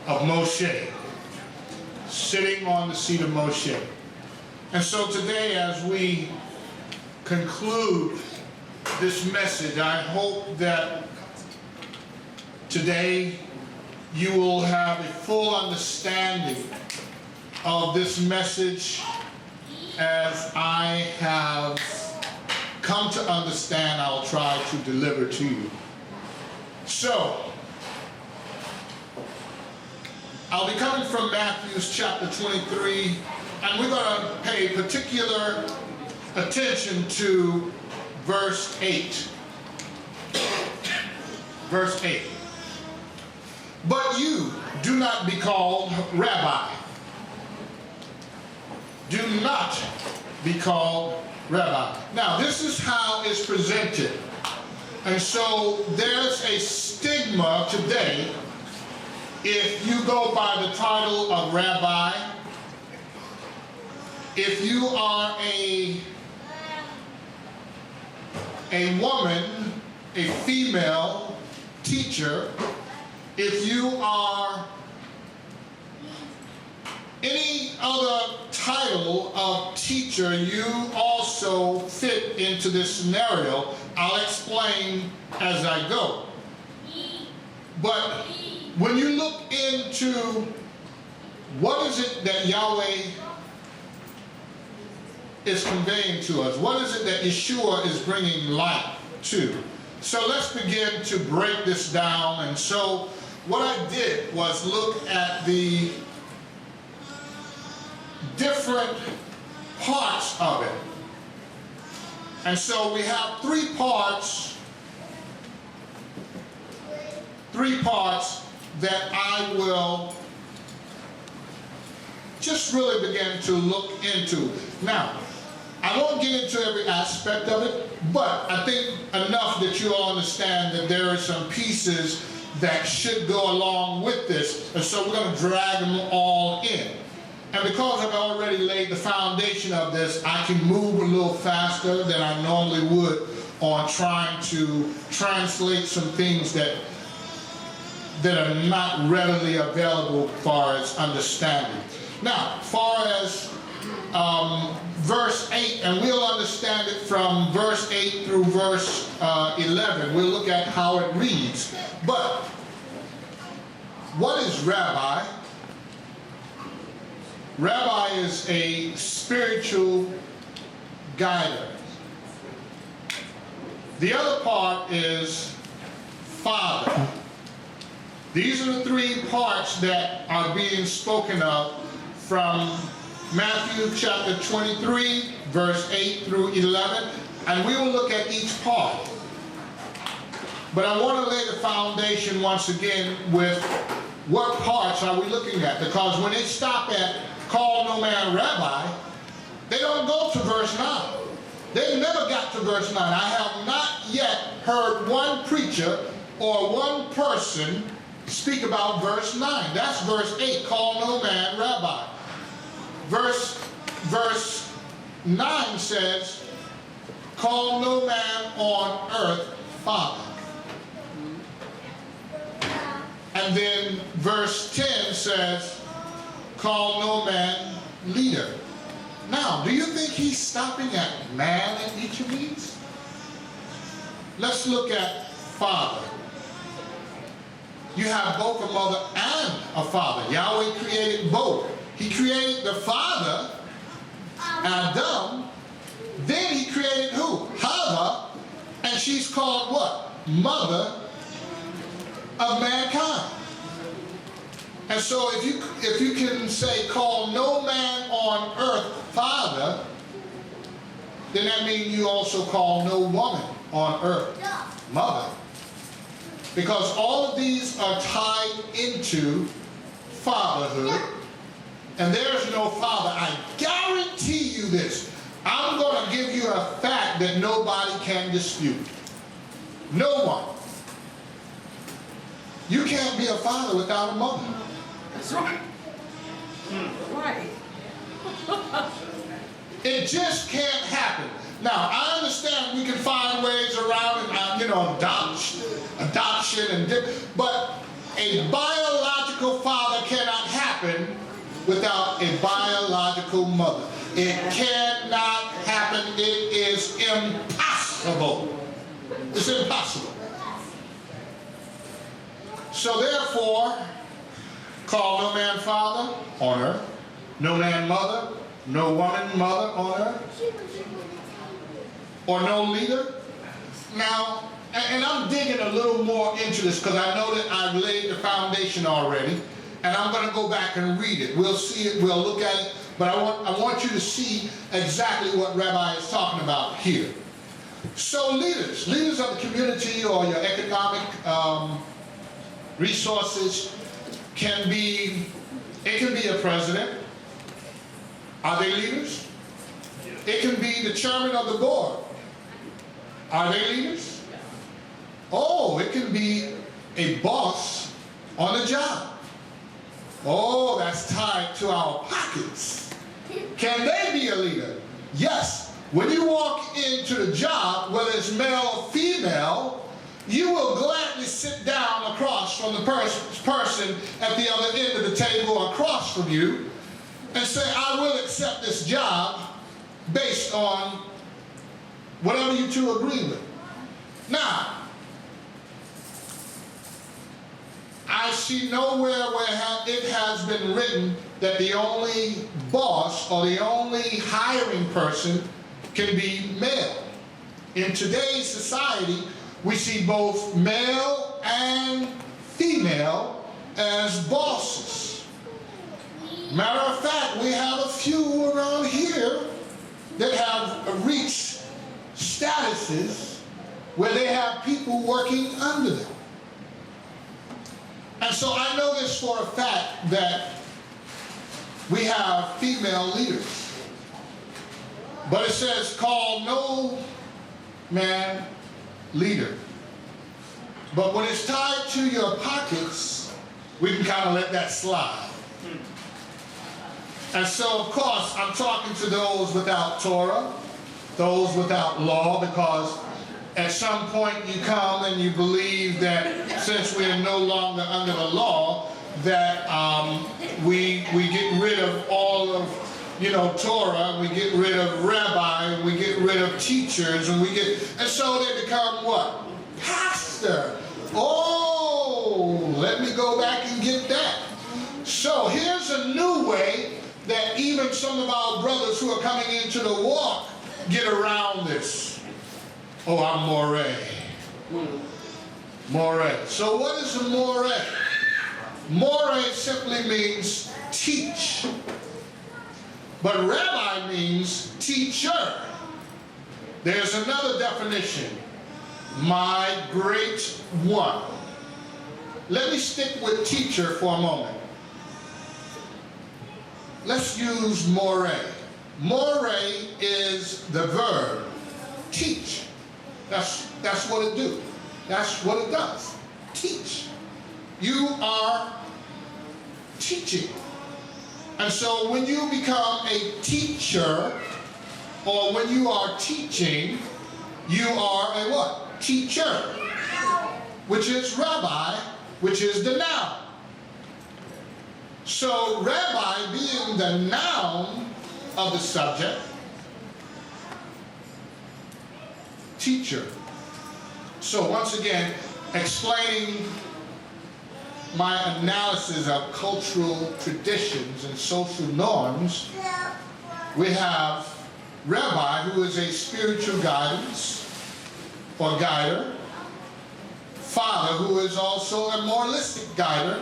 of Moshe, sitting on the seat of Moshe. And so today, as we conclude this message, I hope that today you will have a full understanding of this message as I have come to understand. I'll try to deliver to you. So, I'll be coming from Matthew chapter 23, and we're going to pay particular attention to verse 8. Verse 8. But you do not be called rabbi. Do not be called rabbi. Now, this is how it's presented. And so there's a stigma today if you go by the title of rabbi. If you are a woman, a female teacher, if you are any other title of teacher, you also fit into this scenario. I'll explain as I go. But when you look into what is it that Yahweh is conveying to us, what is it that Yahshuah is bringing light to? So let's begin to break this down. And so what I did was look at the different parts of it. And so we have three parts that I will just really begin to look into. Now, I won't get into every aspect of it, but I think enough that you all understand that there are some pieces that should go along with this, and so we're going to drag them all in. And because I've already laid the foundation of this, I can move a little faster than I normally would on trying to translate some things that are not readily available as far as understanding. Now, as far as verse 8, and we'll understand it from verse 8 through verse 11. We'll look at how it reads. But what is rabbi? Rabbi is a spiritual guider. The other part is father. These are the three parts that are being spoken of from Matthew chapter 23, verse 8 through 11, and we will look at each part. But I want to lay the foundation once again with what parts are we looking at, because when they stop at call no man rabbi, they don't go to verse 9. They never got to verse 9. I have not yet heard one preacher or one person speak about verse 9. That's verse 8, call no man rabbi. Verse 9 says, call no man on earth father. And then verse 10 says, call no man leader. Now, do you think he's stopping at man in each of these? Let's look at father. You have both a mother and a father. Yahweh created both. He created the father, Adam, then he created who? Hava, and she's called what? Mother of mankind. And so if you can say, call no man on earth father, then that means you also call no woman on earth mother. Because all of these are tied into fatherhood. And there's no father. I guarantee you this. I'm going to give you a fact that nobody can dispute. No one. You can't be a father without a mother. That's right. Right. It just can't happen. Now, I understand we can find ways around, adoption, but a biological biological father cannot happen without a biological mother. It cannot happen. It is impossible. It's impossible. So therefore, call no man father on earth, no man mother, no woman mother on earth, or no leader. Now, and I'm digging a little more into this because I know that I've laid the foundation already, and I'm going to go back and read it. We'll see it, we'll look at it, but I want you to see exactly what Rabbi is talking about here. So leaders of the community or your economic resources can be a president. Are they leaders? It can be the chairman of the board. Are they leaders? Oh, it can be a boss on the job. Oh, that's tied to our pockets. Can they be a leader? Yes. When you walk into the job, whether it's male or female, you will gladly sit down across from the person at the other end of the table across from you and say, I will accept this job based on whatever you two agree with. Now, I see nowhere where it has been written that the only boss or the only hiring person can be male. In today's society, we see both male and female as bosses. Matter of fact, we have a few around here that have reached statuses where they have people working under them. And so I know this for a fact that we have female leaders. But it says, call no man leader. But when it's tied to your pockets, we can kind of let that slide. And so, of course, I'm talking to those without Torah, those without law, because at some point you come and you believe that since we are no longer under the law, that we get rid of all of Torah, we get rid of rabbi, we get rid of teachers, and so they become what? Pastor. Oh, let me go back and get that. So here's a new way that even some of our brothers who are coming into the walk get around this. Oh, I'm Moreh. Moreh. So what is a Moreh? Moreh simply means teach. But rabbi means teacher. There's another definition. My great one. Let me stick with teacher for a moment. Let's use Moreh. Moreh is the verb teach. That's what it do. That's what it does. Teach. You are teaching. And so when you become a teacher, or when you are teaching, you are a what? Teacher. Which is rabbi, which is the noun. So rabbi being the noun of the subject, teacher. So once again, explaining my analysis of cultural traditions and social norms, we have rabbi, who is a spiritual guidance or guider, father, who is also a moralistic guider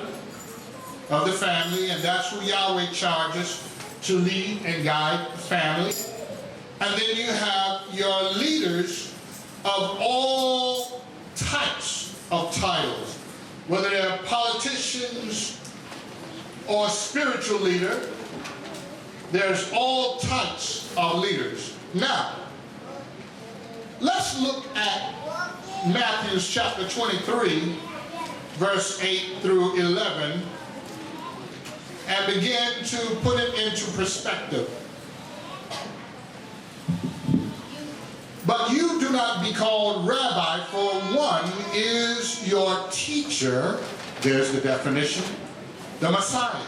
of the family, and that's who Yahweh charges to lead and guide the family. And then you have your leaders of all types of titles, whether they're politicians or spiritual leader. There's all types of leaders. Now, let's look at Matthew chapter 23, verse 8 through 11, and begin to put it into perspective. But you do not be called rabbi, for one is your teacher, there's the definition, the Messiah,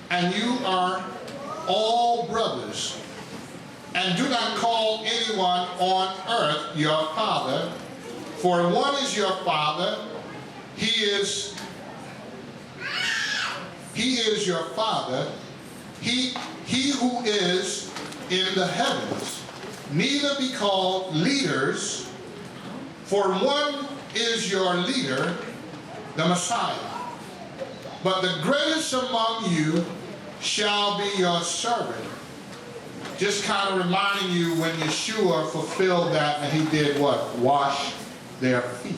and you are all brothers. And do not call anyone on earth your father, for one is your father, he is your father, he who is in the heavens. Neither be called leaders, for one is your leader, the Messiah. But the greatest among you shall be your servant. Just kind of reminding you when Yahshuah fulfilled that, and he did what? Wash their feet.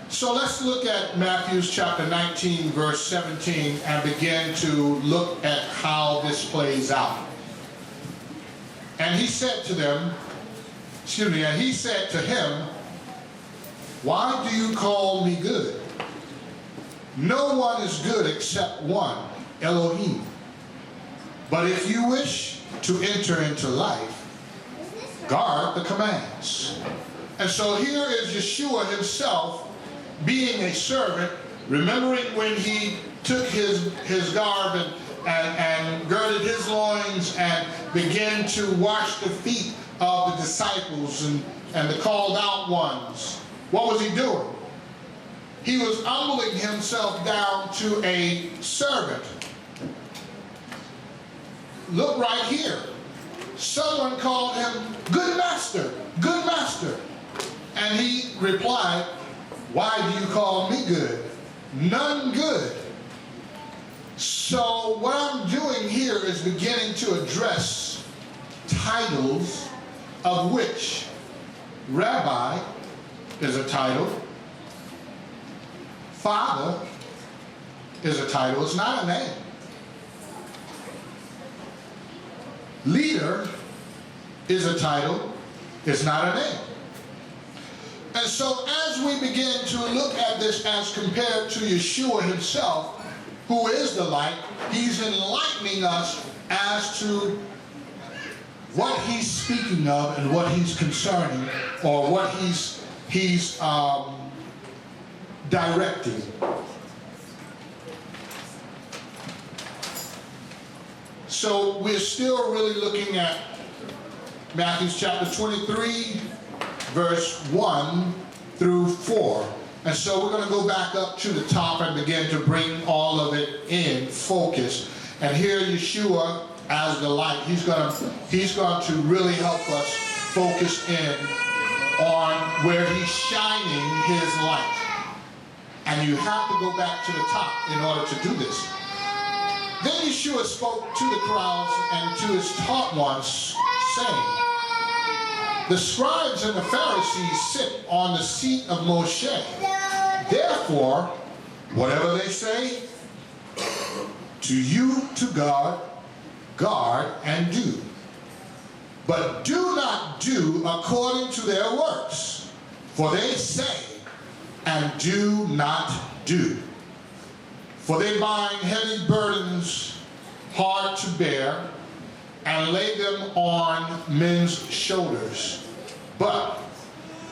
So let's look at Matthew chapter 19, verse 17, and begin to look at how this plays out. And he said to them, and he said to him, why do you call me good? No one is good except one, Elohim. But if you wish to enter into life, guard the commands. And so here is Yahshuah himself being a servant, remembering when he took his garb and girded his loins and began to wash the feet of the disciples and the called out ones. What was he doing? He was humbling himself down to a servant. Look right here. Someone called him good master, good master. And he replied, why do you call me good? None good. So what I'm doing here is beginning to address titles, of which Rabbi is a title, Father is a title, it's not a name. Leader is a title, it's not a name. And so as we begin to look at this as compared to Yahshuah himself, who is the light, he's enlightening us as to what he's speaking of and what he's concerning, or what he's directing. So we're still really looking at Matthew chapter 23, verse 1 through 4. And so we're going to go back up to the top and begin to bring all of it in focus. And here Yahshuah as the light, he's going to really help us focus in on where he's shining his light. And you have to go back to the top in order to do this. Then Yahshuah spoke to the crowds and to his taught ones, saying, the scribes and the Pharisees sit on the seat of Moshe. Therefore, whatever they say to you to guard and do. But do not do according to their works, for they say and do not do. For they bind heavy burdens hard to bear and lay them on men's shoulders. But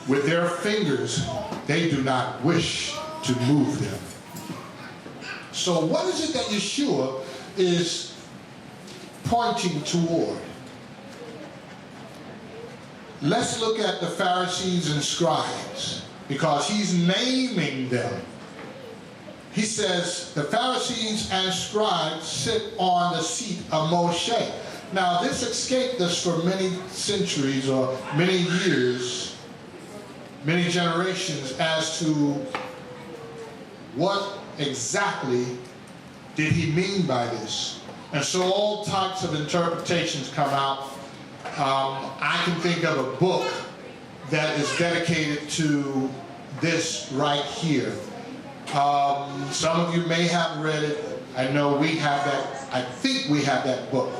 with their fingers they do not wish to move them. So what is it that Yahshuah is pointing toward? Let's look at the Pharisees and scribes, because he's naming them. He says the Pharisees and scribes sit on the seat of Moshe. Now this escaped us for many centuries or many years, many generations, as to what exactly did he mean by this. And so all types of interpretations come out. I can think of a book that is dedicated to this right here. Some of you may have read it. I know we have that. I think we have that book.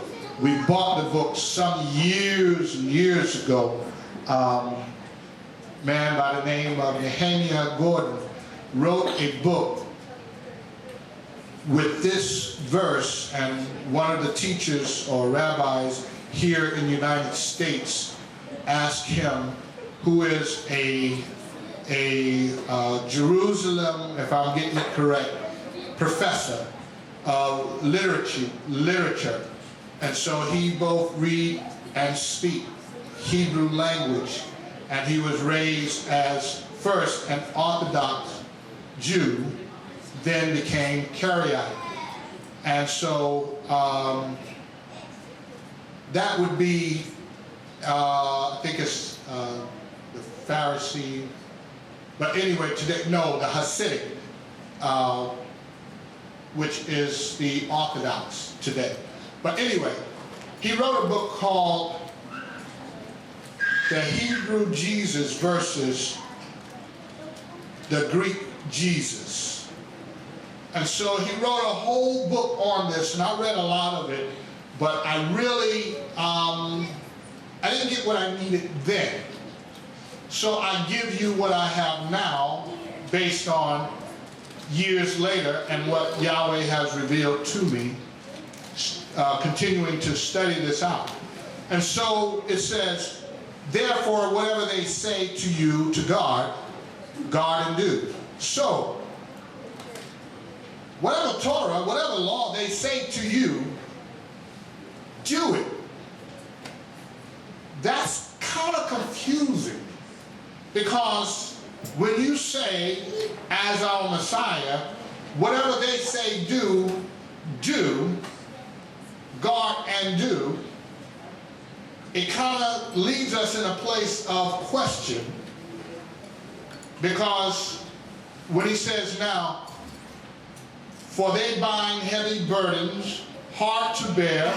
We bought the book some years and years ago. Man by the name of Nehemiah Gordon wrote a book with this verse, and one of the teachers or rabbis here in the United States asked him, who is a a Jerusalem, if I'm getting it correct, professor of literature. And so he both read and speak Hebrew language. And he was raised as first an Orthodox Jew, then became Karaite. And so that would be, I think it's the Pharisee, but anyway, today, no, the Hasidic, which is the Orthodox today. But anyway, he wrote a book called The Hebrew Jesus versus the Greek Jesus. And so he wrote a whole book on this, and I read a lot of it, but I really, I didn't get what I needed then. So I give you what I have now based on years later and what Yahweh has revealed to me, continuing to study this out. And so it says, therefore, whatever they say to you to guard and do. So, whatever Torah, whatever law they say to you, do it. That's kind of confusing, because when you say, as our Messiah, whatever they say do, guard and do, it kind of leaves us in a place of question, because when he says now, for they bind heavy burdens, hard to bear,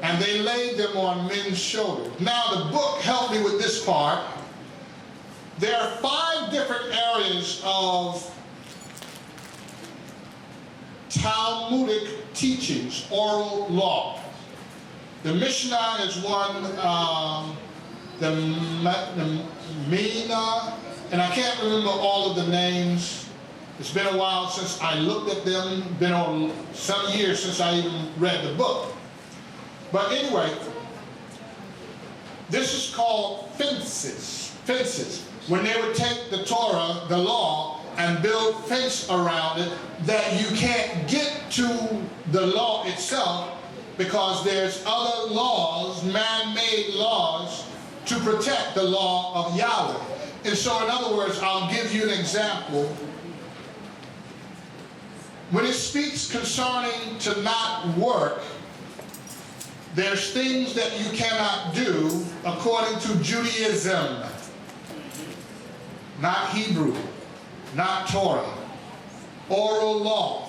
and they laid them on men's shoulders. Now the book helped me with this part. There are 5 different areas of Talmudic teachings, oral law. The Mishnah is one, the Mina, and I can't remember all of the names. It's been a while since I looked at them, been on some years since I even read the book. But anyway, this is called fences. When they would take the Torah, the law, and build fence around it, that you can't get to the law itself, because there's other laws, man-made laws, to protect the law of Yahweh. And so, in other words, I'll give you an example. When it speaks concerning to not work, there's things that you cannot do according to Judaism, not Hebrew, not Torah. Oral law,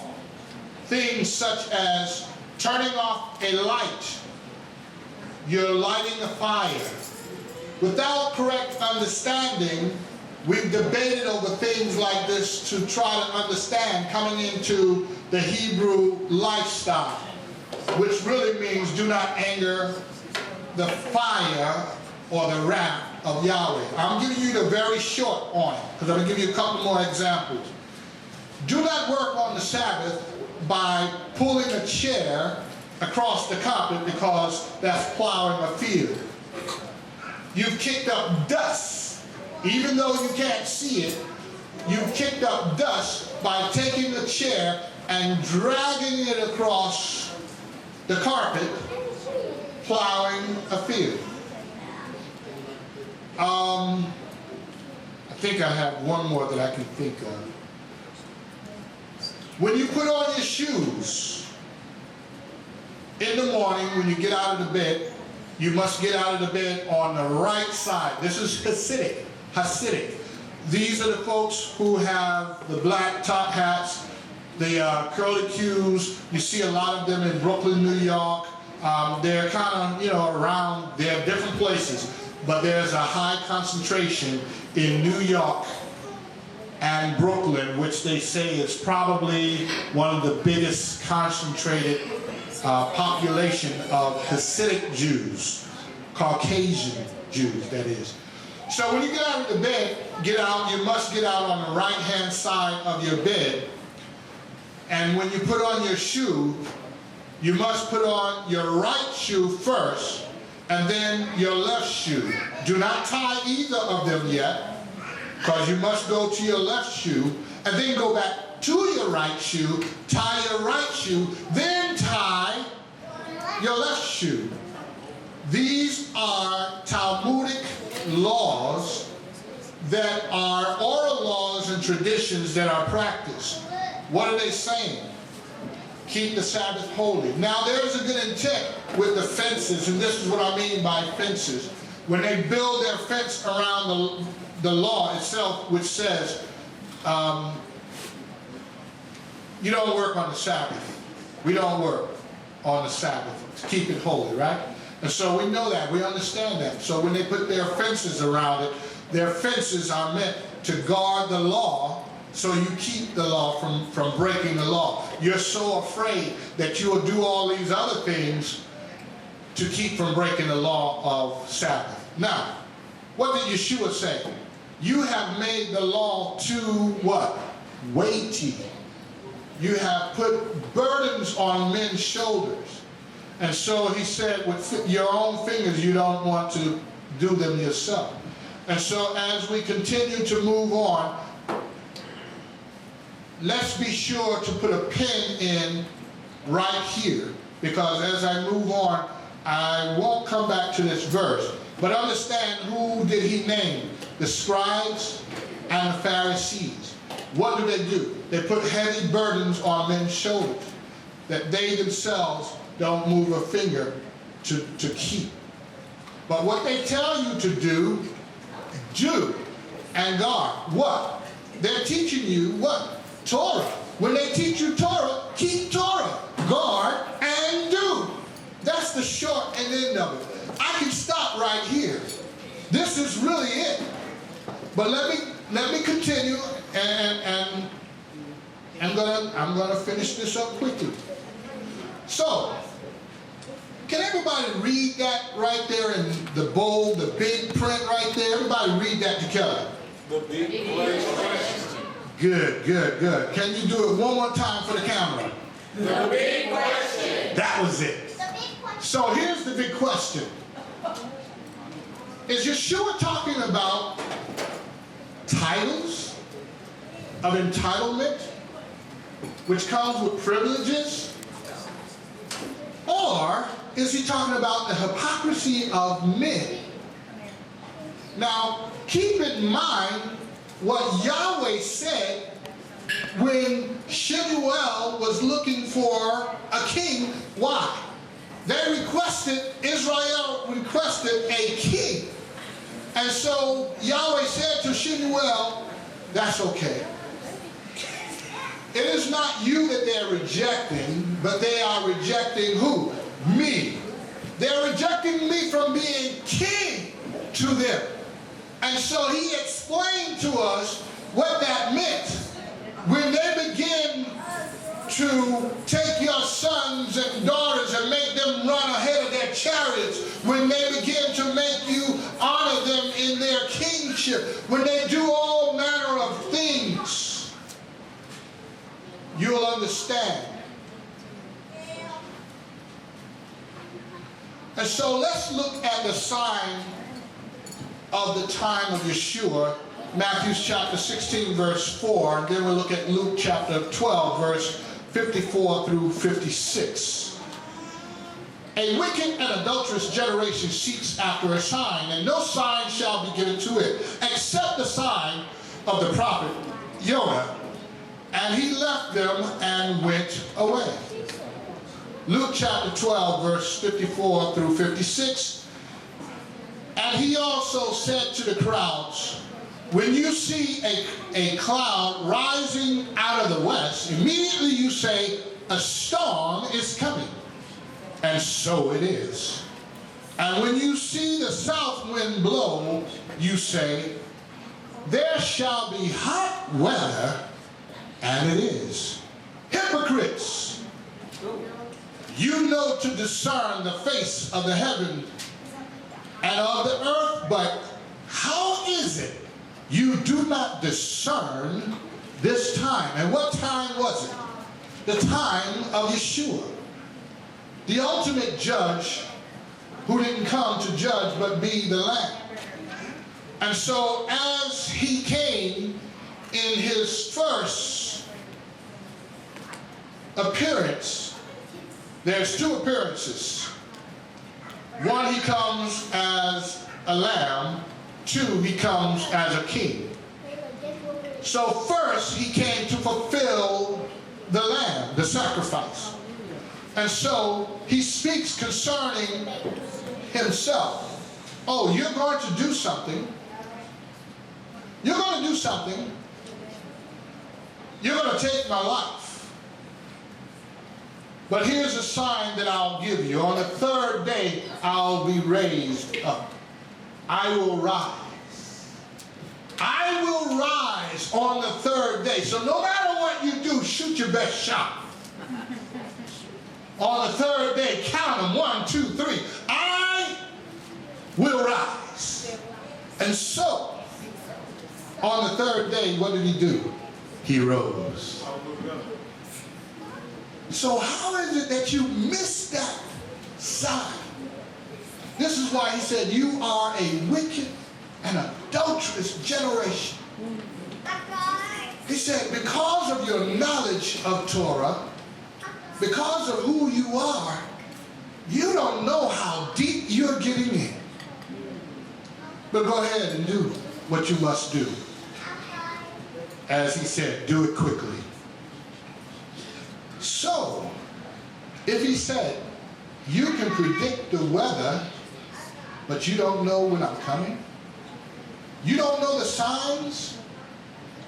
things such as turning off a light, you're lighting a fire. Without correct understanding, we've debated over things like this to try to understand coming into the Hebrew lifestyle, which really means do not anger the fire or the wrath of Yahweh. I'm giving you the very short on it, because I'm going to give you a couple more examples. Do not work on the Sabbath by pulling a chair across the carpet, because that's plowing a field. You've kicked up dust. Even though you can't see it, you've kicked up dust by taking the chair and dragging it across the carpet, plowing a field. I think I have one more that I can think of. When you put on your shoes in the morning, when you get out of the bed, you must get out of the bed on the right side. This is Hasidic. These are the folks who have the black top hats, the curly cues. You see a lot of them in Brooklyn, New York. They're kind of, around, they're different places. But there's a high concentration in New York and Brooklyn, which they say is probably one of the biggest concentrated population of Hasidic Jews, Caucasian Jews, that is. So when you get out of the bed, you must get out on the right-hand side of your bed. And when you put on your shoe, you must put on your right shoe first, and then your left shoe. Do not tie either of them yet, Because you must go to your left shoe and then go back to your right shoe, tie your right shoe, then tie your left shoe. These are Talmudic laws that are oral laws and traditions that are practiced. What are they saying? Keep the Sabbath holy. Now there's a good intent with the fences, and this is what I mean by fences. When they build their fence around the law itself, which says, you don't work on the Sabbath. We don't work on the Sabbath. Keep it holy, right? And so we know that. We understand that. So when they put their fences around it, their fences are meant to guard the law, so you keep the law from breaking the law. You're so afraid that you will do all these other things to keep from breaking the law of Sabbath. Now, what did Yahshuah say? You have made the law too what? Weighty. You have put burdens on men's shoulders. And so he said, with your own fingers, you don't want to do them yourself. And so as we continue to move on, let's be sure to put a pin in right here, because as I move on, I won't come back to this verse. But understand, who did he name? The scribes and the Pharisees. What do? They put heavy burdens on men's shoulders that they themselves don't move a finger to keep. But what they tell you to do and guard. What? They're teaching you what? Torah. When they teach you Torah, keep Torah. Guard and do. That's the short and end of it. I can stop right here. This is really it. But let me continue, and I'm gonna finish this up quickly. So, can everybody read that right there in the bold, the big print right there? Everybody read that together. The big question. Good. Can you do it one more time for the camera? The big question. That was it. So here's the big question. Is Yahshuah talking about titles of entitlement, which comes with privileges? Or is he talking about the hypocrisy of men? Now, keep in mind what Yahweh said when Shemuel was looking for a king. Why? Israel requested a king. And so Yahweh said to Shemuel, that's okay. It is not you that they're rejecting, but they are rejecting who? Me. They're rejecting me from being king to them. And so he explained to us what that meant. When they begin to take your sons and daughters and make them run ahead of their chariots, when they begin to make you honor them in their kingship, when they do all manner of things, you'll understand. And so let's look at the sign of the time of Yahshuah, Matthew chapter 16, verse 4, and then we'll look at Luke chapter 12, verse 54 through 56. A wicked and adulterous generation seeks after a sign, and no sign shall be given to it, except the sign of the prophet Jonah. And he left them and went away. Luke chapter 12, verse 54 through 56. And he also said to the crowds, when you see a cloud rising out of the west, immediately you say, a storm is coming. And so it is. And when you see the south wind blow, you say, there shall be hot weather, and it is. Hypocrites! You know to discern the face of the heaven and of the earth, but how is it you do not discern this time? And what time was it? The time of Yahshuah, the ultimate judge who didn't come to judge but be the Lamb. And so as he he came in his first appearance, there's two appearances. One, he comes as a lamb. Two, he comes as a king. So first, he came to fulfill the lamb, the sacrifice. And so he speaks concerning himself. Oh, you're going to do something. You're going to do something. You're going to take my life. But here's a sign that I'll give you. On the third day, I'll be raised up. I will rise. I will rise on the third day. So no matter what you do, shoot your best shot. On the third day, count them. 1, 2, 3. I will rise. And so, on the third day, what did he do? He rose. So how is it that you missed that sign? This is why he said, you are a wicked and adulterous generation. He said, because of your knowledge of Torah, because of who you are, you don't know how deep you're getting in. But go ahead and do what you must do. As he said, do it quickly. So, if he said, you can predict the weather, but you don't know when I'm coming? You don't know the signs?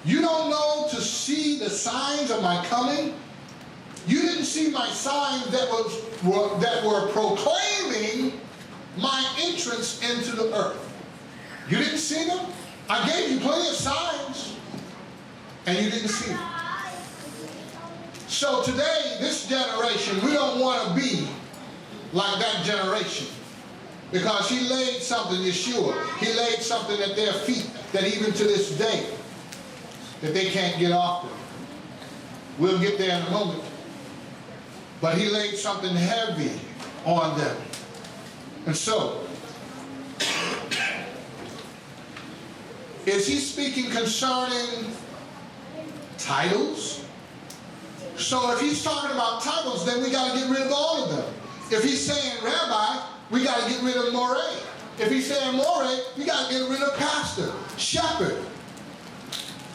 You don't know to see the signs of my coming? You didn't see my signs that were proclaiming my entrance into the earth. You didn't see them? I gave you plenty of signs, and you didn't see them. So today, this generation, we don't want to be like that generation. Because he laid something, Yahshuah, he laid something at their feet that even to this day, that they can't get off them. We'll get there in a moment. But he laid something heavy on them. And so, is he speaking concerning titles? So if he's talking about titles, then we got to get rid of all of them. If he's saying rabbi, we got to get rid of more. If he's saying more, we got to get rid of pastor, shepherd.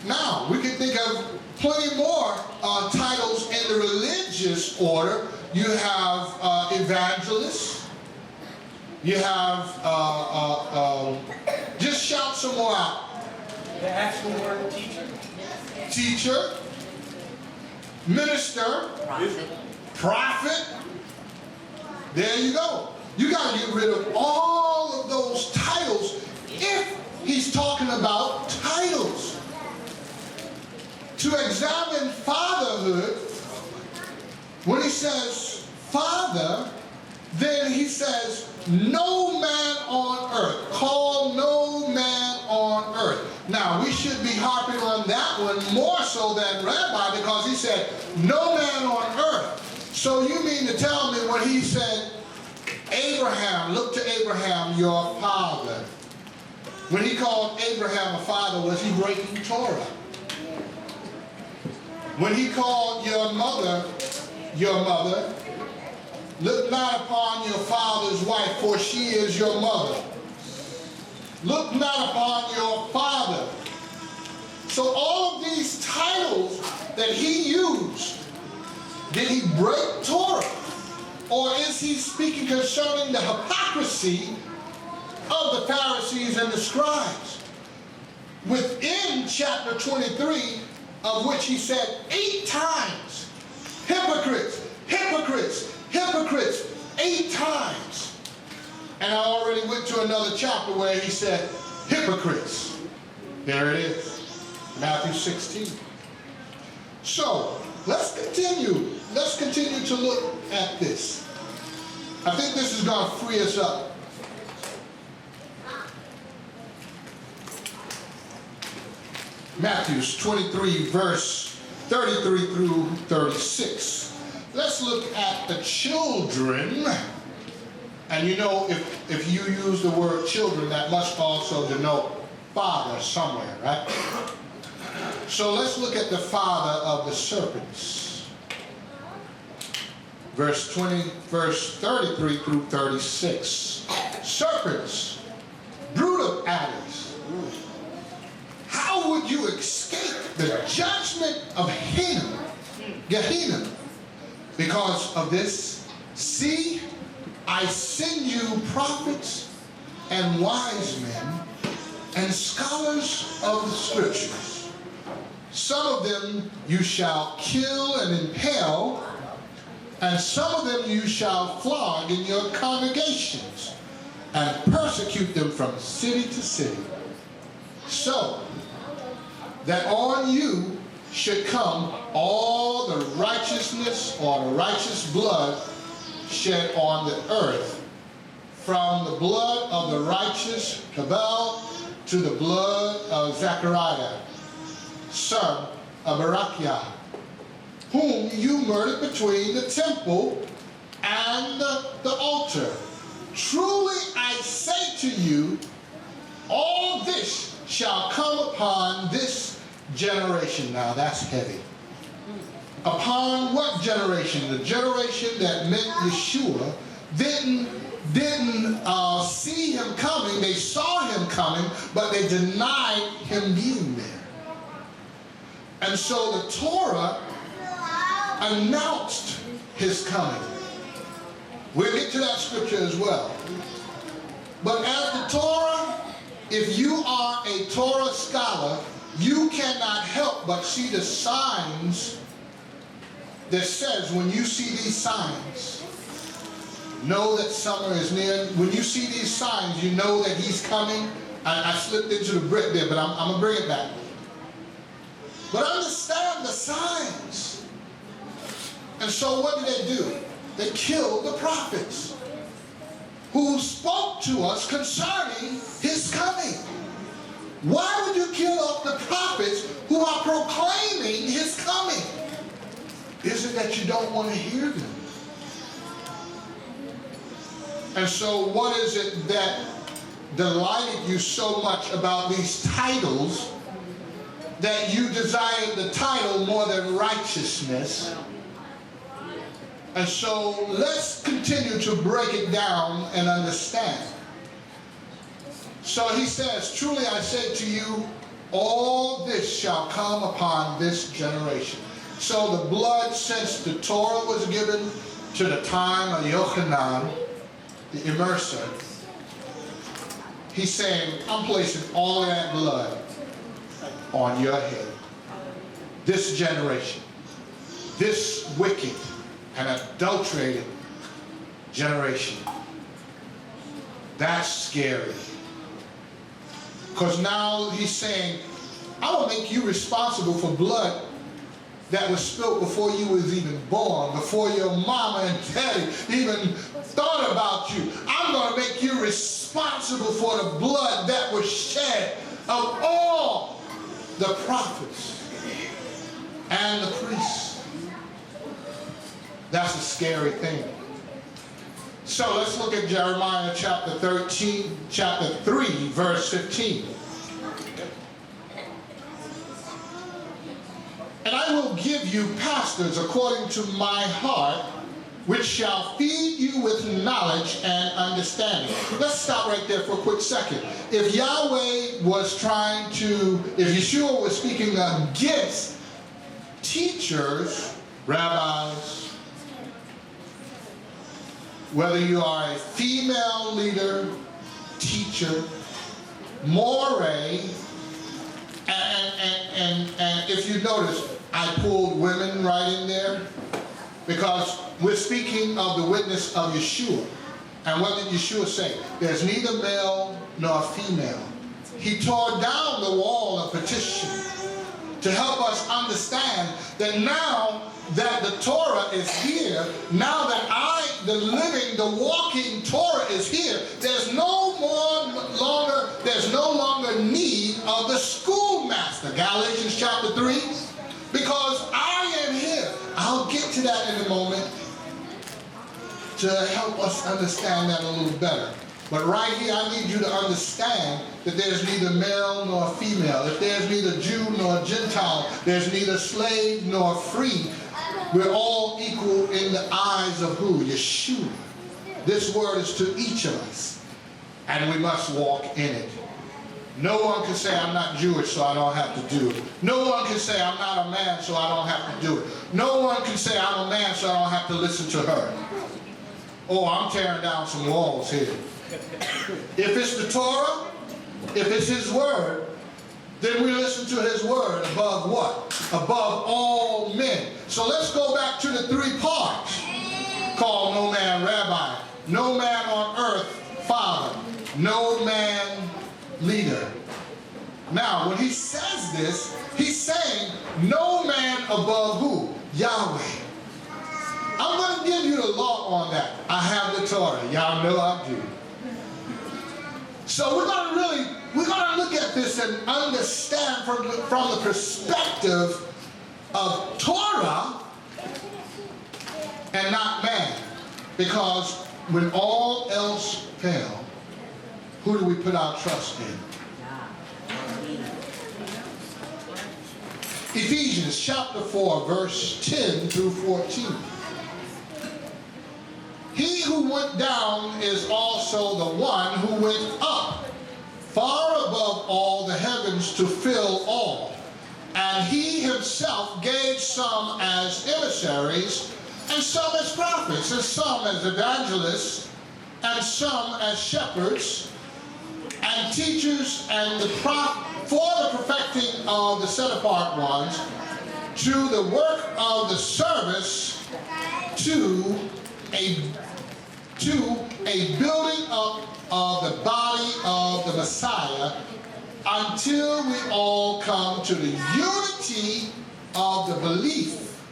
Now, we can think of plenty more titles in the religious order. You have evangelist. You have, just shout some more out. The actual word teacher. Teacher. Minister. Prophet. There you go. You got to get rid of all of those titles if he's talking about titles. To examine fatherhood, when he says father, then he says no man on earth. Call no man on earth. Now, we should be harping on that one more so than rabbi, because he said no man on earth. So you mean to tell me when he said, Abraham, look to Abraham, your father. When he called Abraham a father, was he breaking Torah? When he called your mother, look not upon your father's wife, for she is your mother. Look not upon your father. So all of these titles that he used, did he break Torah? Or is he speaking concerning the hypocrisy of the Pharisees and the scribes? Within chapter 23, of which he said 8 times, hypocrites, hypocrites, hypocrites, 8 times. And I already went to another chapter where he said hypocrites. There it is, Matthew 16. So, let's continue. Let's continue to look at this. I think this is going to free us up. Matthew 23, verse 33 through 36. Let's look at the children. And you know, if you use the word children, that must also denote father somewhere, right? So let's look at the father of the serpents. Verse 33 through 36. Serpents, brood of adders, how would you escape the judgment of Gehenna? Because of this, see, I send you prophets and wise men and scholars of the scriptures. Some of them you shall kill and impale, and some of them you shall flog in your congregations and persecute them from city to city, so that on you should come all the righteousness or the righteous blood shed on the earth, from the blood of the righteous Abel to the blood of Zechariah, son of Barachiah, whom you murdered between the temple and the altar. Truly I say to you, all this shall come upon this generation. Now that's heavy. Upon what generation? The generation that meant Yahshuah didn't see him coming. They saw him coming, but they denied him being there. And so the Torah announced his coming. We'll get to that scripture as well. But as the Torah, if you are a Torah scholar, you cannot help but see the signs that says when you see these signs, know that summer is near. When you see these signs, you know that he's coming. I slipped into the brick there, but I'm going to bring it back. But understand the signs. And so what did they do? They killed the prophets who spoke to us concerning his coming. Why would you kill off the prophets who are proclaiming his coming? Is it that you don't want to hear them? And so what is it that delighted you so much about these titles that you desired the title more than righteousness? And so let's continue to break it down and understand. So he says, truly I say to you, all this shall come upon this generation. So the blood, since the Torah was given to the time of Yochanan, the immerser, he's saying, I'm placing all of that blood on your head. This generation, this wicked and adulterated generation. That's scary. Because now he's saying, I will make you responsible for blood that was spilled before you was even born, before your mama and daddy even thought about you. I'm going to make you responsible for the blood that was shed of all the prophets and the priests. That's a scary thing. So let's look at Jeremiah chapter 3, verse 15. And I will give you pastors according to my heart, which shall feed you with knowledge and understanding. Let's stop right there for a quick second. If Yahweh was trying to, if Yahshua was speaking against teachers, rabbis, whether you are a female leader, teacher, moray, and if you notice, I pulled women right in there because we're speaking of the witness of Yahshua. And what did Yahshua say? There's neither male nor female. He tore down the wall of petition to help us understand that now that the Torah is here, now that the living, the walking Torah is here, there's no longer need of the schoolmaster. Galatians chapter 3, because I am here. I'll get to that in a moment to help us understand that a little better. But right here, I need you to understand that there's neither male nor female. If there's neither Jew nor Gentile, there's neither slave nor free. We're all equal in the eyes of who? Yahshuah. This word is to each of us, and we must walk in it. No one can say, I'm not Jewish, so I don't have to do it. No one can say, I'm not a man, so I don't have to do it. No one can say, I'm a man, so I don't have to listen to her. Oh, I'm tearing down some walls here. If it's the Torah, if it's his word, then we listen to his word above what? Above all men. So let's go back to the three parts. Call no man rabbi, no man on earth father, no man leader. Now, when he says this, he's saying no man above who? Yahweh. I'm going to give you the law on that. I have the Torah. Y'all know I do. So we're going to look at this and understand from the perspective of Torah and not man. Because when all else fails, who do we put our trust in? Ephesians chapter 4, verse 10 through 14. He who went down is also the one who went up, far above all the heavens to fill all. And he himself gave some as emissaries, and some as prophets, and some as evangelists, and some as shepherds, and teachers, and for the perfecting of the set-apart ones, to the work of the service, to a building up of the body of the Messiah, until we all come to the unity of the belief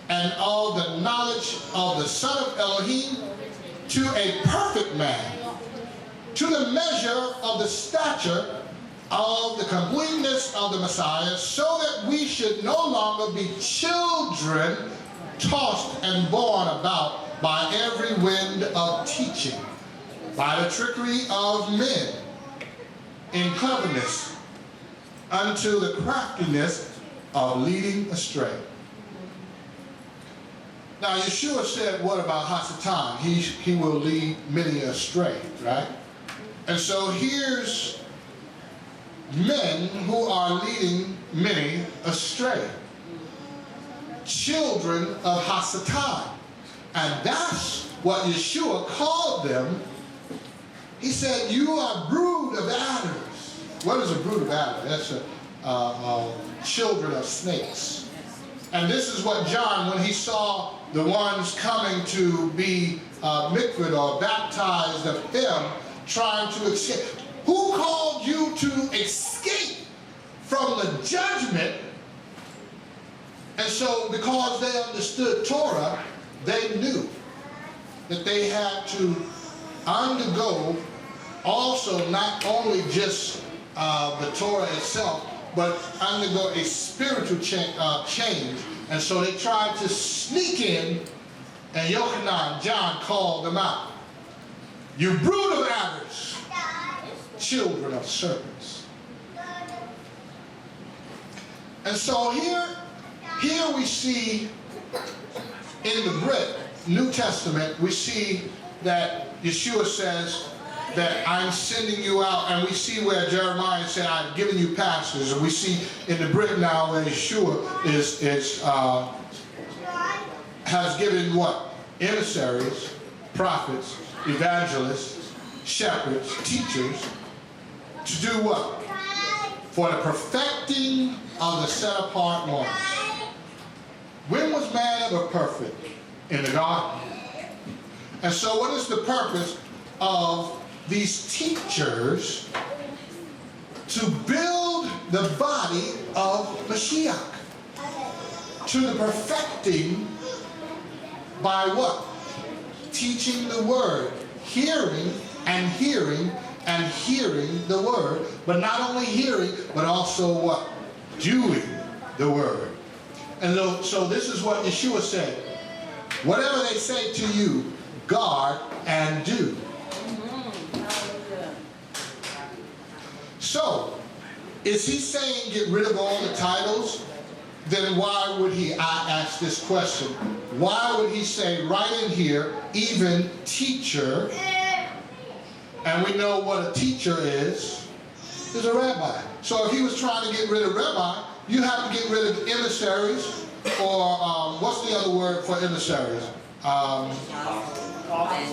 and of the knowledge of the Son of Elohim, to a perfect man, to the measure of the stature of the completeness of the Messiah, so that we should no longer be children tossed and borne about by every wind of teaching, by the trickery of men, in cleverness, unto the craftiness of leading astray. Now, Yahshuah said, what about Hasatan? He will lead many astray, right? And so here's men who are leading many astray. Children of Hasatan. And that's what Yahshuah called them. He said, you are a brood of adders. What is a brood of adders? That's children of snakes. And this is what John, when he saw the ones coming to be mikvahd or baptized of them, trying to escape. Who called you to escape from the judgment? And so, because they understood Torah, they knew that they had to undergo also not only just the Torah itself, but undergo a spiritual change. And so they tried to sneak in, and Yochanan, John, called them out. You brood of adders, children of serpents. And so here we see in the New Testament, we see that Yahshuah says that I'm sending you out, and we see where Jeremiah said, I've given you pastors, and we see in the Brit now where Yahshuah has given what? Emissaries, prophets, evangelists, shepherds, teachers, to do what? For the perfecting of the set-apart ones. When was man ever perfect? In the garden. And so what is the purpose of these teachers? To build the body of Mashiach. To the perfecting by what? Teaching the word. Hearing and hearing and hearing the word. But not only hearing, but also what? Doing the word. And so this is what Yahshuah said. Whatever they say to you, guard and do. So, is he saying get rid of all the titles? Then why would he, I ask this question, why would he say right in here, even teacher, and we know what a teacher is a rabbi. So if he was trying to get rid of rabbi, you have to get rid of emissaries, or what's the other word for emissaries?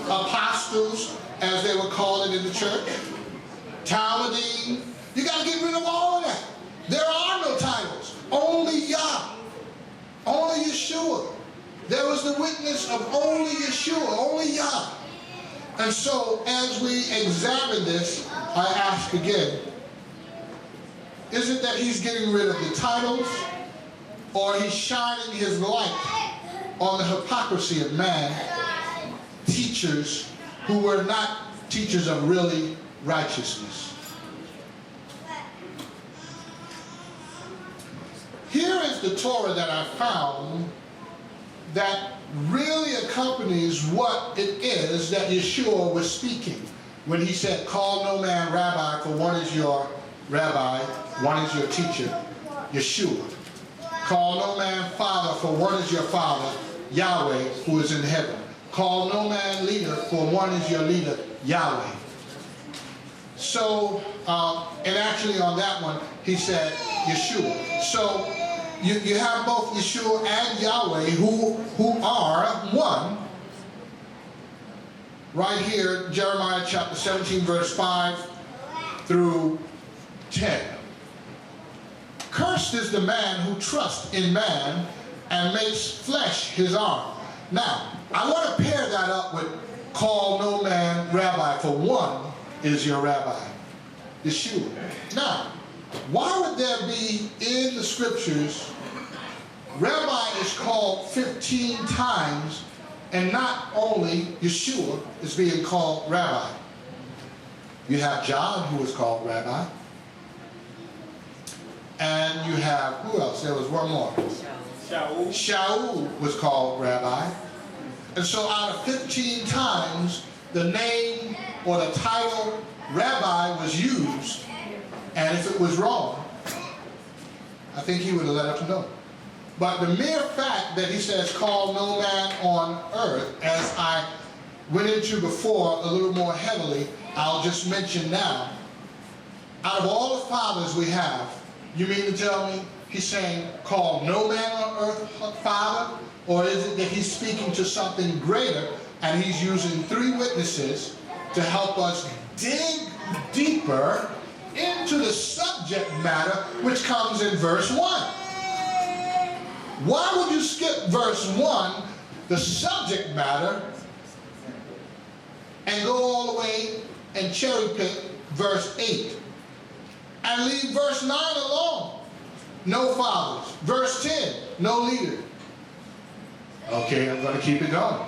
Apostles, as they were calling it in the church. Talmudim. You got to get rid of all of that. There are no titles. Only Yah. Only Yahshuah. There was the witness of only Yahshuah, only Yah. And so, as we examine this, I ask again, is it that he's getting rid of the titles, or he's shining his light on the hypocrisy of man, teachers who were not teachers of really righteousness? Here is the Torah that I found that really accompanies what it is that Yahshua was speaking when he said, call no man rabbi, for one is your rabbi, one is your teacher, Yahshua. Call no man father, for one is your father, Yahweh, who is in heaven. Call no man leader, for one is your leader, Yahweh. So, and actually on that one, he said Yahshua. So, you have both Yahshua and Yahweh who are one. Right here, Jeremiah chapter 17, verse 5 through 10. Cursed is the man who trusts in man and makes flesh his arm. Now, I want to pair that up with call no man rabbi, for one is your rabbi, Yahshua. Now, why would there be in the scriptures, rabbi is called 15 times, and not only Yahshua is being called rabbi? You have John, who is called rabbi. And you have, who else? There was one more. Shaul was called rabbi. And so out of 15 times, the name or the title rabbi was used. And if it was wrong, I think he would have let us know. But the mere fact that he says, call no man on earth, as I went into before a little more heavily, I'll just mention now, out of all the fathers we have, you mean to tell me he's saying, call no man on earth father? Or is it that he's speaking to something greater and he's using three witnesses to help us dig deeper into the subject matter which comes in verse 1? Why would you skip verse 1, the subject matter, and go all the way and cherry pick verse 8? And leave verse 9 alone. No fathers. Verse 10, no leader. Okay, I'm going to keep it going.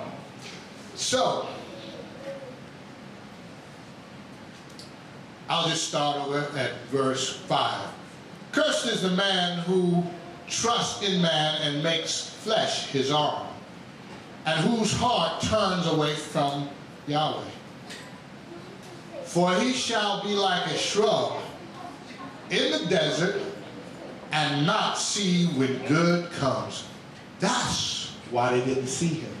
So, I'll just start over at verse 5. Cursed is the man who trusts in man and makes flesh his arm, and whose heart turns away from Yahweh. For he shall be like a shrub in the desert and not see when good comes. That's why they didn't see him.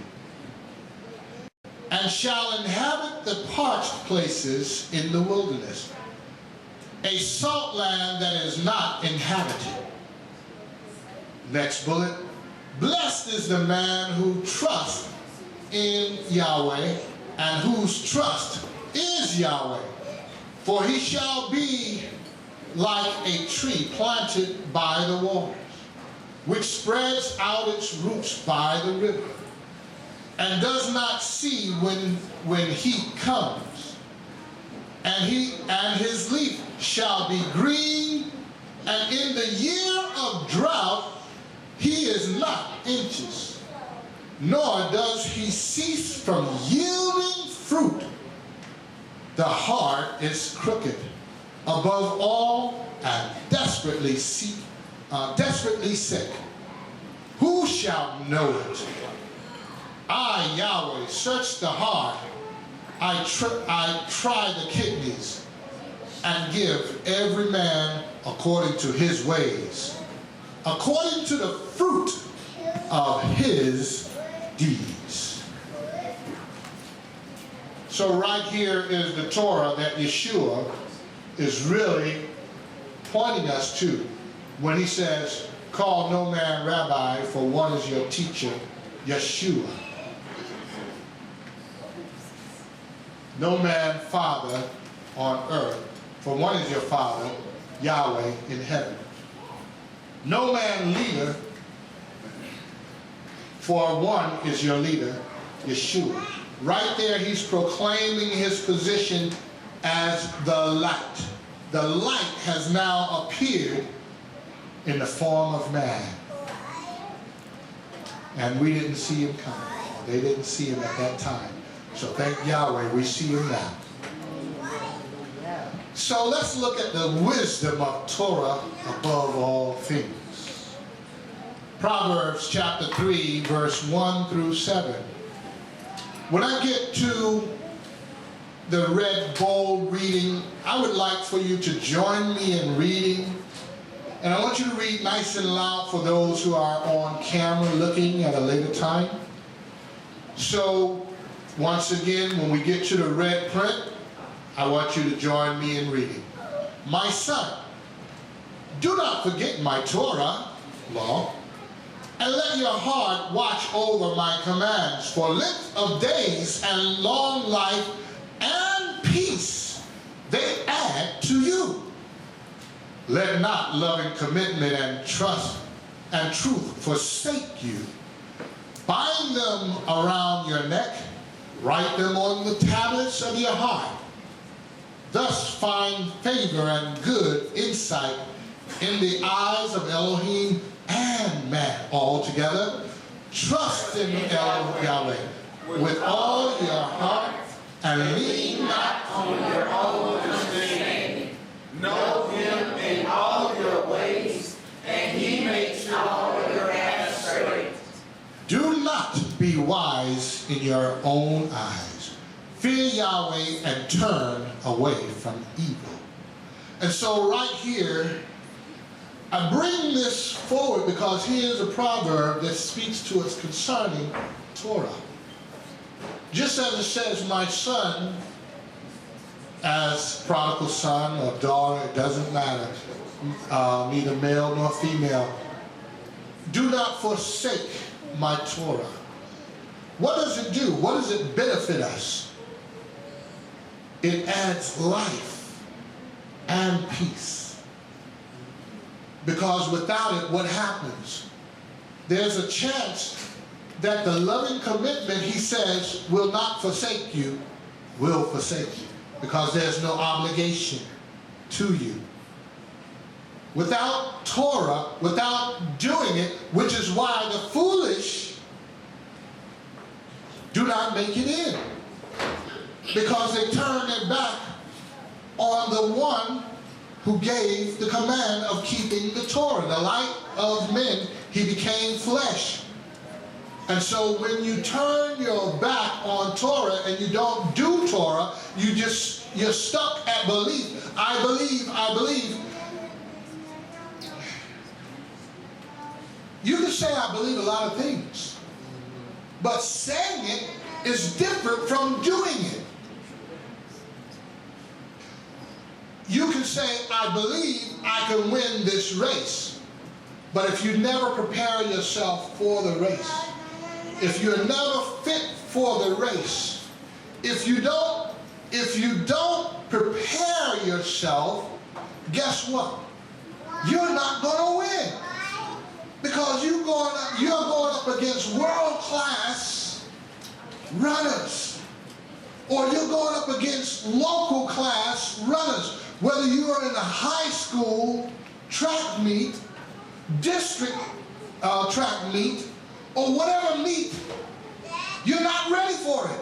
And shall inhabit the parched places in the wilderness, a salt land that is not inhabited. Next bullet. Blessed is the man who trusts in Yahweh and whose trust is Yahweh. For he shall be like a tree planted by the waters, which spreads out its roots by the river, and does not see when heat comes. And his leaf shall be green, and in the year of drought he is not anxious, nor does he cease from yielding fruit. The heart is crooked above all and desperately sick. Who shall know it? I, Yahweh, search the heart. I try the kidneys and give every man according to his ways, according to the fruit of his deeds. So right here is the Torah that Yahshuah is really pointing us to when he says, call no man rabbi, for one is your teacher, Yahshuah. No man father on earth, for one is your father, Yahweh in heaven. No man leader, for one is your leader, Yahshuah. Right there he's proclaiming his position as the light. The light has now appeared in the form of man. And we didn't see him coming. They didn't see him at that time. So thank Yahweh, we see him now. So let's look at the wisdom of Torah above all things. Proverbs chapter 3, verse 1 through 7. When I get to the red bold reading, I would like for you to join me in reading. And I want you to read nice and loud for those who are on camera looking at a later time. So, once again, when we get to the red print, I want you to join me in reading. My son, do not forget my Torah, law, and let your heart watch over my commands, for length of days and long life and peace they add to you. Let not loving commitment and trust and truth forsake you. Bind them around your neck, write them on the tablets of your heart. Thus find favor and good insight in the eyes of Elohim and man. Altogether, trust in Yahweh with all your heart and lean not on your own understanding. Know him in all your ways, and he makes all your paths straight. Do not be wise in your own eyes. Fear Yahweh and turn away from evil. And so right here, I bring this forward because here's a proverb that speaks to us concerning Torah. Just as it says, my son, as prodigal son or daughter, it doesn't matter, neither male nor female, do not forsake my Torah. What does it do? What does it benefit us? It adds life and peace. Because without it, what happens? There's a chance that the loving commitment, he says, will not forsake you, will forsake you. Because there's no obligation to you. Without Torah, without doing it, which is why the foolish do not make it in. Because they turn their back on the one who gave the command of keeping the Torah. The light of men, he became flesh. And so when you turn your back on Torah and you don't do Torah, you're stuck at belief. I believe, I believe. You can say I believe a lot of things, but saying it is different from doing it. You can say, I believe I can win this race, but if you never prepare yourself for the race, if you're never fit for the race, if you don't prepare yourself, guess what? You're not going to win. Because you're going up against world-class runners. Or you're going up against local class runners. Whether you are in a high school track meet, district track meet, or whatever meet, you're not ready for it.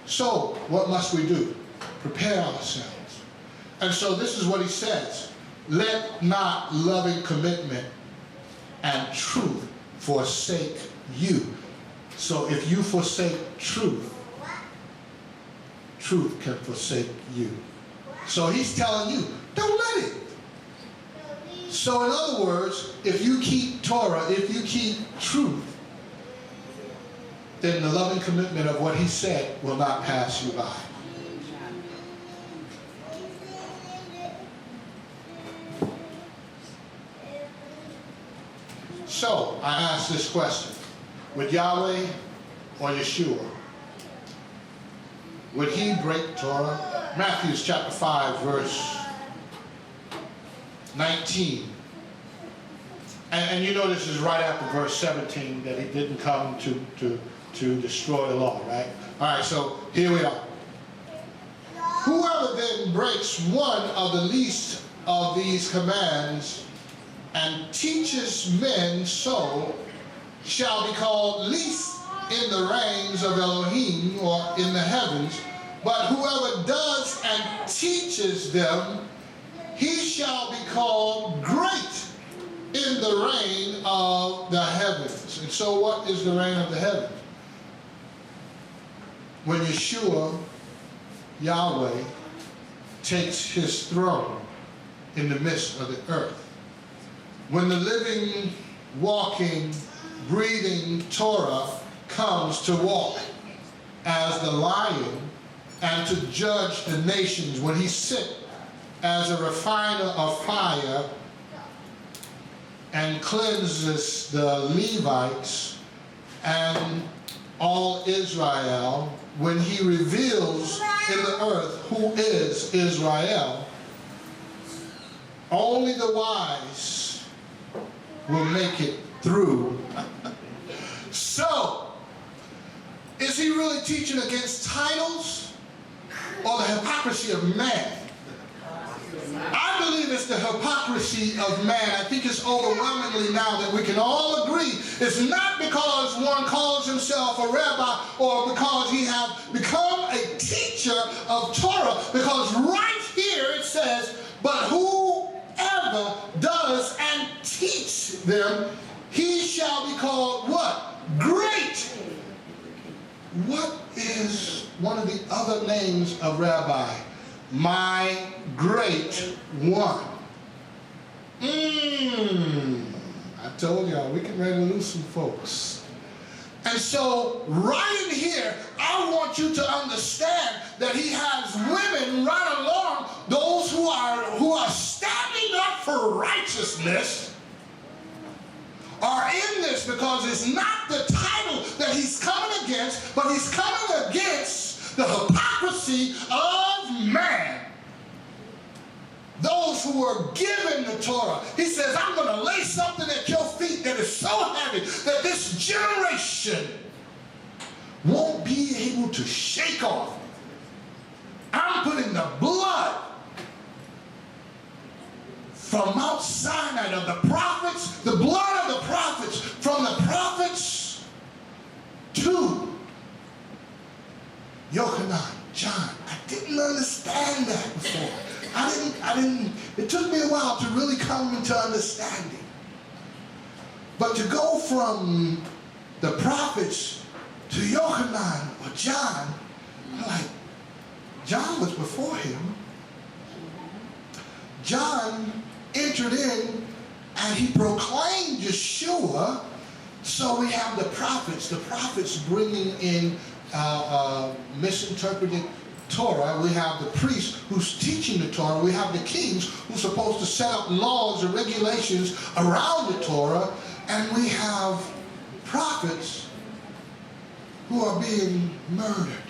So, what must we do? Prepare ourselves. And so this is what he says. Let not loving commitment and truth forsake you. So if you forsake truth, truth can forsake you. So he's telling you, don't let it. So in other words, if you keep Torah, if you keep truth, then the loving commitment of what he said will not pass you by. So I ask this question. Would Yahweh or Yahshuah, would he break Torah? Matthew chapter 5 verse 19. And you know this is right after verse 17, that he didn't come to destroy the law, right? All right, so here we are. Whoever then breaks one of the least of these commands and teaches men so shall be called least in the reigns of Elohim, or in the heavens. But whoever does and teaches them, he shall be called great in the reign of the heavens. And so what is the reign of the heavens? When Yahshuah, Yahweh, takes his throne in the midst of the earth. When the living, walking, breathing Torah comes to walk as the lion and to judge the nations, when he sits as a refiner of fire and cleanses the Levites and all Israel, when he reveals in the earth who is Israel, only the wise will make it through. So, is he really teaching against titles or the hypocrisy of man? I believe it's the hypocrisy of man. I think it's overwhelmingly now that we can all agree it's not because one calls himself a rabbi or because he has become a teacher of Torah, because right here it says, but whoever does and teach them, he shall be called what? Great. What is one of the other names of rabbi? My great one. I told y'all, we can ready to lose some folks. And so, right in here, I want you to understand that he has women right along, those who are standing up for righteousness, are in this because it's not the title that he's coming against, but he's coming against the hypocrisy of man. Those who were given the Torah. He says, I'm going to lay something at your feet that is so heavy that this generation won't be able to shake off. I'm putting the blood from Mount Sinai of the prophets, the blood of the prophets, from the prophets to Yochanan, John. I didn't understand that before. I didn't, it took me a while to really come into understanding. But to go from the prophets to Yochanan or John, I'm like, John was before him. John entered in and he proclaimed Yahshuah. So we have the prophets bringing in misinterpreted Torah. We have the priest who's teaching the Torah. We have the kings who's supposed to set up laws and regulations around the Torah. And we have prophets who are being murdered.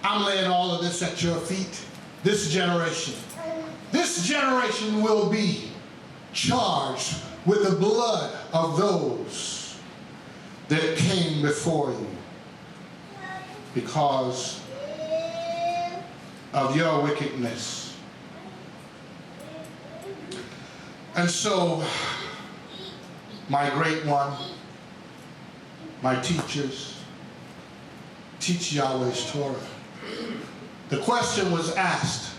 I'm laying all of this at your feet. This generation will be charged with the blood of those that came before you because of your wickedness. And so, my great one, my teachers, teach Yahweh's Torah. The question was asked,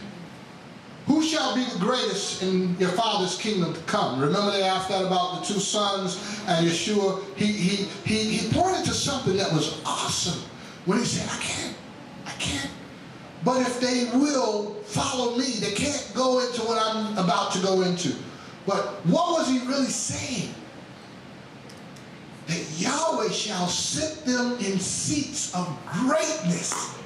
who shall be the greatest in your father's kingdom to come? Remember they asked that about the two sons and Yahshuah. He pointed to something that was awesome when he said, I can't. But if they will follow me, they can't go into what I'm about to go into. But what was he really saying? That Yahweh shall sit them in seats of greatness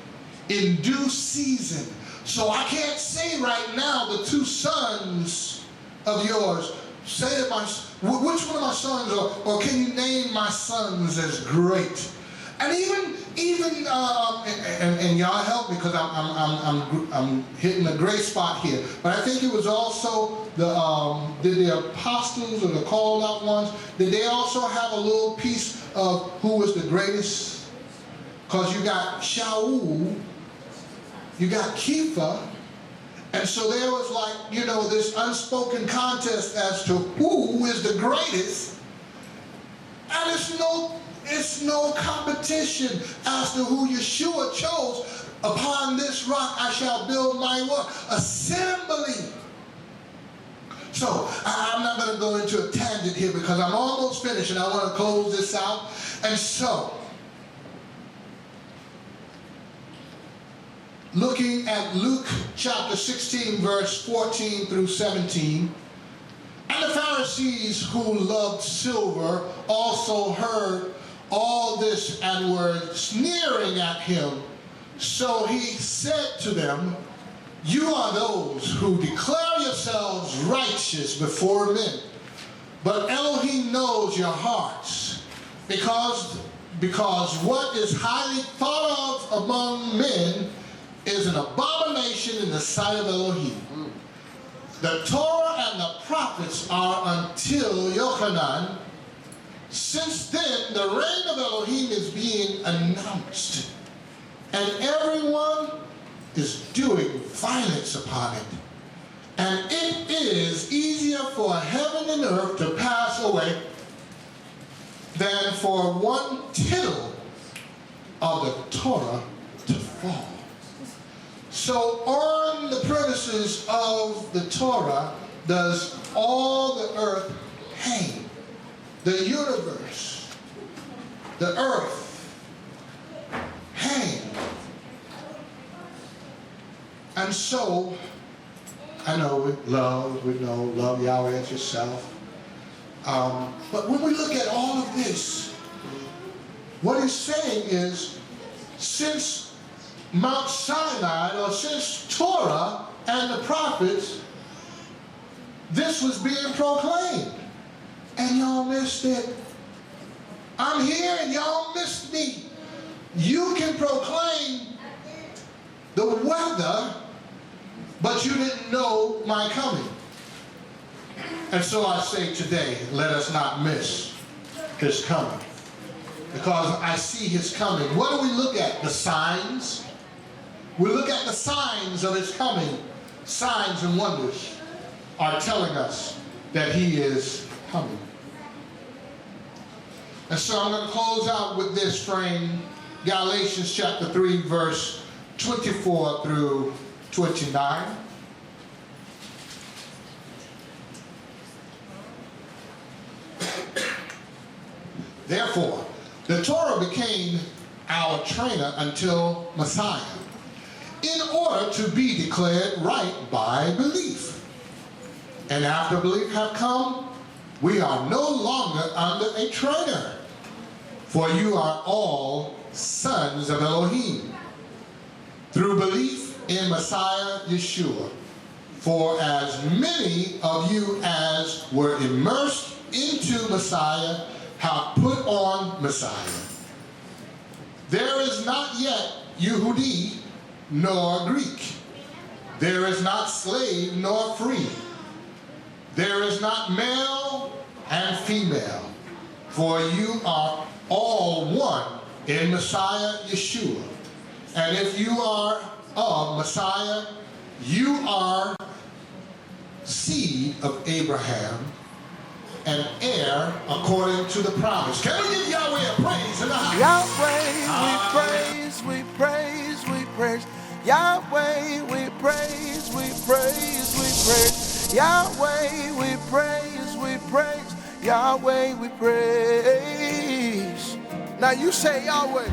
in due season. So I can't say right now the two sons of yours, say to my, which one of my sons, or can you name my sons as great? And even and y'all help me because I'm hitting a great spot here. But I think it was also did the apostles or the called out ones, did they also have a little piece of who was the greatest? Because you got Shaul, you got Kepha, and so there was like, you know, this unspoken contest as to who is the greatest, and it's no competition as to who Yahshuah chose. Upon this rock I shall build my what? Assembly. So I'm not going to go into a tangent here because I'm almost finished and I want to close this out. And so, looking at Luke chapter 16 verse 14 through 17, and the Pharisees who loved silver also heard all this and were sneering at him. So he said to them, you are those who declare yourselves righteous before men, but Elohim knows your hearts, because what is highly thought of among men is an abomination in the sight of Elohim. The Torah and the prophets are until Yochanan. Since then, the reign of Elohim is being announced, and everyone is doing violence upon it. And it is easier for heaven and earth to pass away than for one tittle of the Torah to fall. So on the premises of the Torah does all the earth hang. The universe, the earth, hang. And so, I know love Yahweh as yourself. But when we look at all of this, what he's saying is, since Mount Sinai, or since Torah and the prophets, this was being proclaimed. And y'all missed it. I'm here and y'all missed me. You can proclaim the weather, but you didn't know my coming. And so I say today, let us not miss his coming. Because I see his coming. What do we look at? The signs. We look at the signs of his coming. Signs and wonders are telling us that he is coming. And so I'm going to close out with this frame, Galatians chapter 3, verse 24 through 29. Therefore, the Torah became our trainer until Messiah, in order to be declared right by belief. And after belief have come, we are no longer under a trainer, for you are all sons of Elohim, through belief in Messiah Yahshuah. For as many of you as were immersed into Messiah have put on Messiah. There is not yet Yehudi nor Greek. There is not slave nor free. There is not male and female, for you are all one in Messiah Yahshuah. And if you are of Messiah, you are seed of Abraham and heir according to the promise. Can we give Yahweh a praise in the house? Yahweh, we praise, we praise, we praise. Yahweh, we praise, we praise, we praise. Yahweh, we praise, we praise. Yahweh, we praise. Now you say Yahweh.